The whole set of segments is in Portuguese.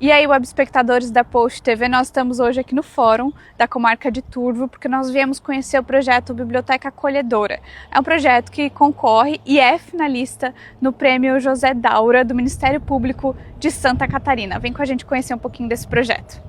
E aí, web espectadores da Post TV, nós estamos hoje aqui no Fórum da Comarca de Turvo, porque nós viemos conhecer o projeto Biblioteca Acolhedora. É um projeto que concorre e é finalista no Prêmio José Daura do Ministério Público de Santa Catarina. Vem com a gente conhecer um pouquinho desse projeto.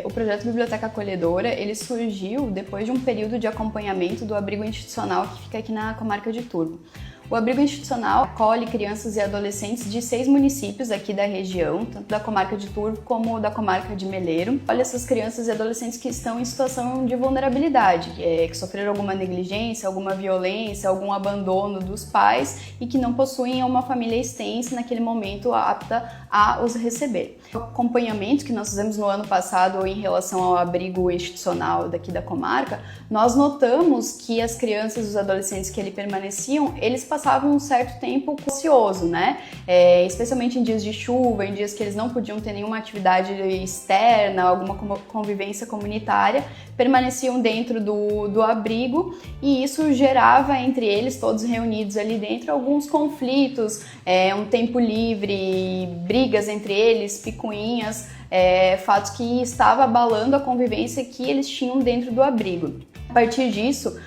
O projeto Biblioteca Acolhedora, ele surgiu depois de um período de acompanhamento do abrigo institucional que fica aqui na Comarca de Turvo. O abrigo institucional acolhe crianças e adolescentes de 6 municípios aqui da região, tanto da Comarca de Turvo como da Comarca de Meleiro. Olha essas crianças e adolescentes que estão em situação de vulnerabilidade, que sofreram alguma negligência, alguma violência, algum abandono dos pais e que não possuem uma família extensa naquele momento apta a os receber. O acompanhamento que nós fizemos no ano passado em relação ao abrigo institucional daqui da comarca, nós notamos que as crianças e os adolescentes que ali permaneciam, eles passavam um certo tempo ocioso, né? Especialmente em dias de chuva, em dias que eles não podiam ter nenhuma atividade externa, alguma convivência comunitária, permaneciam dentro do abrigo e isso gerava entre eles, todos reunidos ali dentro, alguns conflitos, um tempo livre, brigas entre eles, picuinhas, fatos que estavam abalando a convivência que eles tinham dentro do abrigo. A partir disso,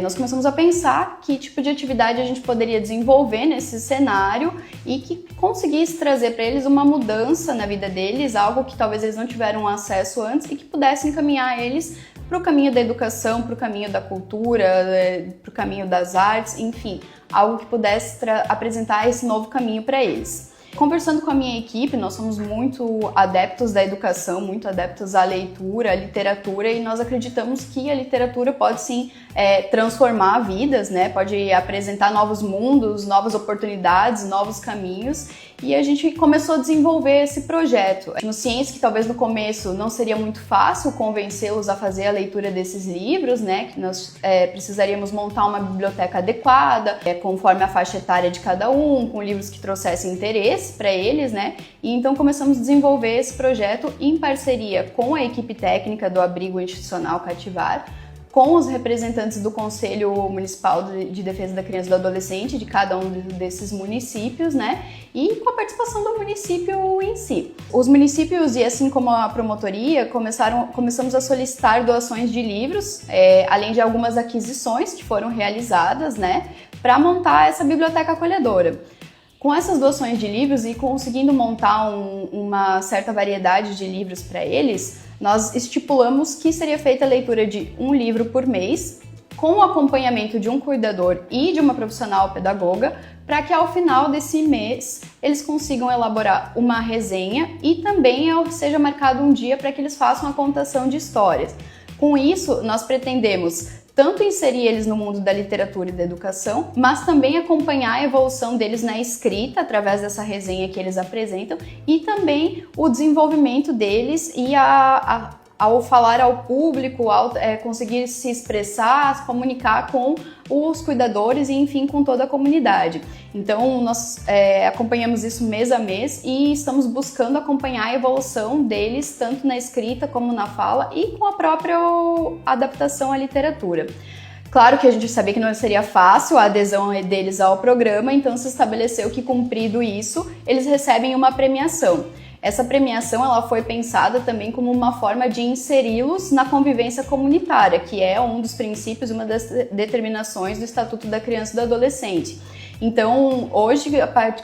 nós começamos a pensar que tipo de atividade a gente poderia desenvolver nesse cenário e que conseguisse trazer para eles uma mudança na vida deles, algo que talvez eles não tiveram acesso antes e que pudesse encaminhar eles para o caminho da educação, para o caminho da cultura, para o caminho das artes, enfim, algo que pudesse apresentar esse novo caminho para eles. Conversando com a minha equipe, nós somos muito adeptos da educação, muito adeptos à leitura, à literatura, e nós acreditamos que a literatura pode sim transformar vidas, né? Pode apresentar novos mundos, novas oportunidades, novos caminhos, e a gente começou a desenvolver esse projeto. Tínhamos ciência que talvez no começo não seria muito fácil convencê-los a fazer a leitura desses livros, né? Que nós precisaríamos montar uma biblioteca adequada, conforme a faixa etária de cada um, com livros que trouxessem interesse para eles, né? E então começamos a desenvolver esse projeto em parceria com a equipe técnica do Abrigo Institucional Cativar, com os representantes do Conselho Municipal de Defesa da Criança e do Adolescente de cada um desses municípios, né? E com a participação do município em si. Os municípios, e assim como a promotoria, começamos a solicitar doações de livros, além de algumas aquisições que foram realizadas, né? Para montar essa biblioteca acolhedora. Com essas doações de livros e conseguindo montar uma certa variedade de livros para eles, nós estipulamos que seria feita a leitura de um livro por mês, com o acompanhamento de um cuidador e de uma profissional pedagoga, para que ao final desse mês eles consigam elaborar uma resenha e também seja marcado um dia para que eles façam a contação de histórias. Com isso, nós pretendemos tanto inserir eles no mundo da literatura e da educação, mas também acompanhar a evolução deles na escrita, através dessa resenha que eles apresentam, e também o desenvolvimento deles e ao falar ao público, ao conseguir se expressar, se comunicar com os cuidadores e, enfim, com toda a comunidade. Então, nós acompanhamos isso mês a mês e estamos buscando acompanhar a evolução deles, tanto na escrita como na fala e com a própria adaptação à literatura. Claro que a gente sabia que não seria fácil a adesão deles ao programa, então se estabeleceu que, cumprido isso, eles recebem uma premiação. Essa premiação ela foi pensada também como uma forma de inseri-los na convivência comunitária, que é um dos princípios, uma das determinações do Estatuto da Criança e do Adolescente. Então, hoje,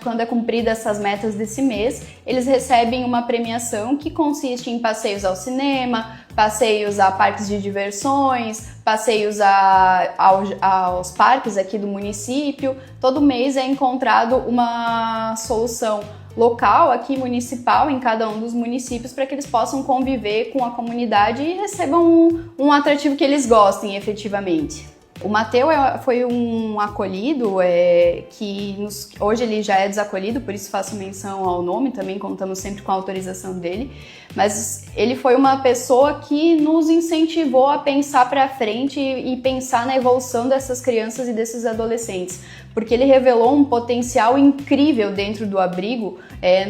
quando é cumprida essas metas desse mês, eles recebem uma premiação que consiste em passeios ao cinema, passeios a parques de diversões, passeios aos parques aqui do município. Todo mês é encontrado uma solução local, aqui municipal, em cada um dos municípios, para que eles possam conviver com a comunidade e recebam um atrativo que eles gostem efetivamente. O Mateu foi um acolhido hoje ele já é desacolhido, por isso faço menção ao nome, também contamos sempre com a autorização dele, mas ele foi uma pessoa que nos incentivou a pensar para frente e pensar na evolução dessas crianças e desses adolescentes, porque ele revelou um potencial incrível dentro do abrigo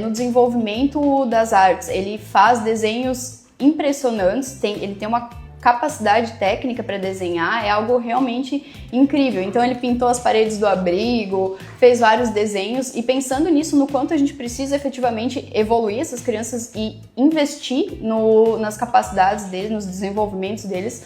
no desenvolvimento das artes. Ele faz desenhos impressionantes, ele tem uma capacidade técnica para desenhar, é algo realmente incrível. Então ele pintou as paredes do abrigo, fez vários desenhos, e pensando nisso, no quanto a gente precisa efetivamente evoluir essas crianças e investir nas capacidades deles, nos desenvolvimentos deles,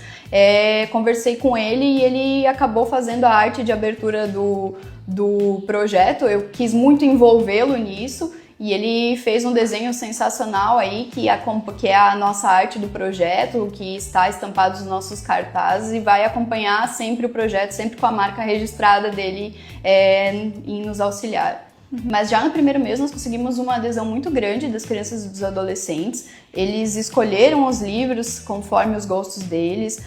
conversei com ele e ele acabou fazendo a arte de abertura do projeto. Eu quis muito envolvê-lo nisso, e ele fez um desenho sensacional aí, que é a nossa arte do projeto, que está estampado nos nossos cartazes, e vai acompanhar sempre o projeto, sempre com a marca registrada dele em nos auxiliar. Mas já no primeiro mês nós conseguimos uma adesão muito grande das crianças e dos adolescentes. Eles escolheram os livros conforme os gostos deles,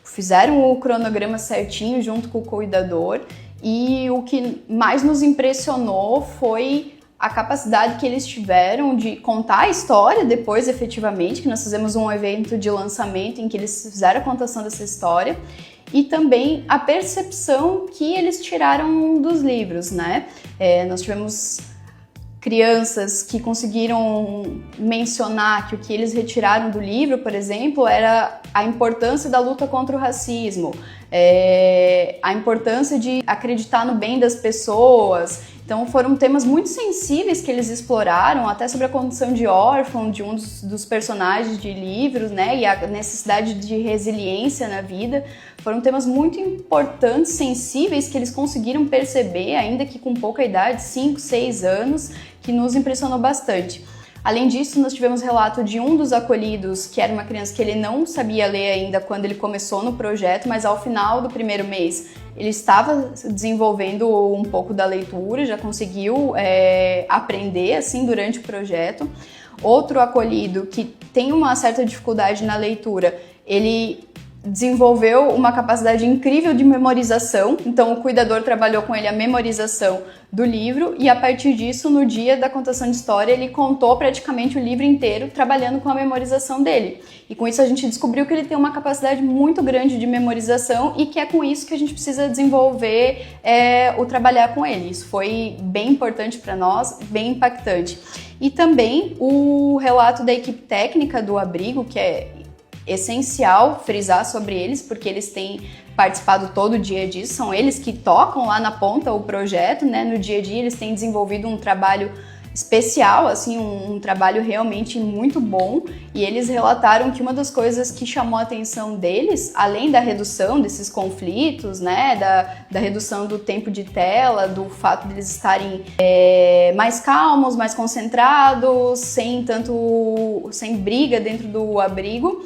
fizeram o cronograma certinho junto com o cuidador, e o que mais nos impressionou foi a capacidade que eles tiveram de contar a história depois, efetivamente, que nós fizemos um evento de lançamento em que eles fizeram a contação dessa história, e também a percepção que eles tiraram dos livros, né? Nós tivemos crianças que conseguiram mencionar que o que eles retiraram do livro, por exemplo, era a importância da luta contra o racismo, a importância de acreditar no bem das pessoas. Então foram temas muito sensíveis que eles exploraram, até sobre a condição de órfão de um dos personagens de livros, né, e a necessidade de resiliência na vida. Foram temas muito importantes, sensíveis, que eles conseguiram perceber, ainda que com pouca idade, 5, 6 anos, que nos impressionou bastante. Além disso, nós tivemos relato de um dos acolhidos, que era uma criança que ele não sabia ler ainda quando ele começou no projeto, mas ao final do primeiro mês ele estava desenvolvendo um pouco da leitura, já conseguiu aprender assim durante o projeto. Outro acolhido que tem uma certa dificuldade na leitura, ele desenvolveu uma capacidade incrível de memorização, então o cuidador trabalhou com ele a memorização do livro, e a partir disso, no dia da contação de história, ele contou praticamente o livro inteiro trabalhando com a memorização dele. E com isso a gente descobriu que ele tem uma capacidade muito grande de memorização, e que é com isso que a gente precisa desenvolver o trabalhar com ele. Isso foi bem importante para nós, bem impactante. E também o relato da equipe técnica do abrigo, que é essencial frisar sobre eles, porque eles têm participado todo dia disso, são eles que tocam lá na ponta o projeto, né? No dia a dia eles têm desenvolvido um trabalho especial, assim, um trabalho realmente muito bom, e eles relataram que uma das coisas que chamou a atenção deles, além da redução desses conflitos, né, da redução do tempo de tela, do fato de eles estarem mais calmos, mais concentrados, sem briga dentro do abrigo,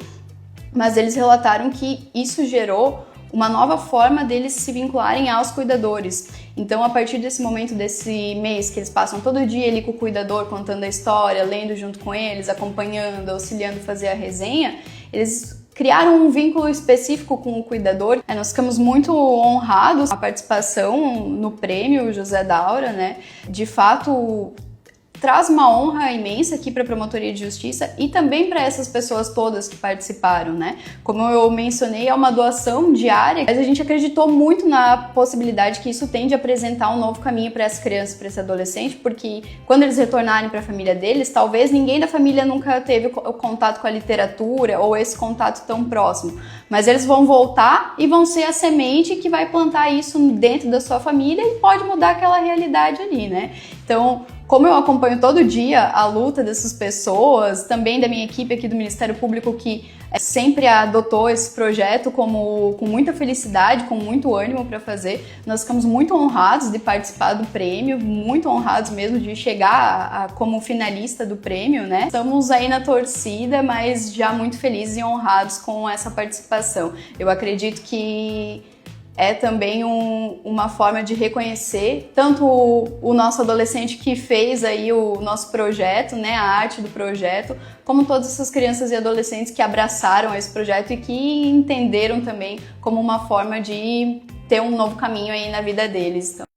mas eles relataram que isso gerou uma nova forma deles se vincularem aos cuidadores. Então, a partir desse momento, desse mês, que eles passam todo dia ali com o cuidador, contando a história, lendo junto com eles, acompanhando, auxiliando a fazer a resenha, eles criaram um vínculo específico com o cuidador. Nós ficamos muito honrados com a participação no prêmio José Daura, né? De fato, traz uma honra imensa aqui para a Promotoria de Justiça e também para essas pessoas todas que participaram, né? Como eu mencionei, é uma doação diária, mas a gente acreditou muito na possibilidade que isso tende a apresentar um novo caminho para essa criança, para esse adolescente, porque quando eles retornarem para a família deles, talvez ninguém da família nunca teve o contato com a literatura ou esse contato tão próximo, mas eles vão voltar e vão ser a semente que vai plantar isso dentro da sua família e pode mudar aquela realidade ali, né? Então, como eu acompanho todo dia a luta dessas pessoas, também da minha equipe aqui do Ministério Público, que sempre adotou esse projeto com muita felicidade, com muito ânimo para fazer, nós ficamos muito honrados de participar do prêmio, muito honrados mesmo de chegar como finalista do prêmio, né? Estamos aí na torcida, mas já muito felizes e honrados com essa participação. Eu acredito que é também uma forma de reconhecer tanto o nosso adolescente que fez aí o nosso projeto, né, a arte do projeto, como todas essas crianças e adolescentes que abraçaram esse projeto e que entenderam também como uma forma de ter um novo caminho aí na vida deles. Então,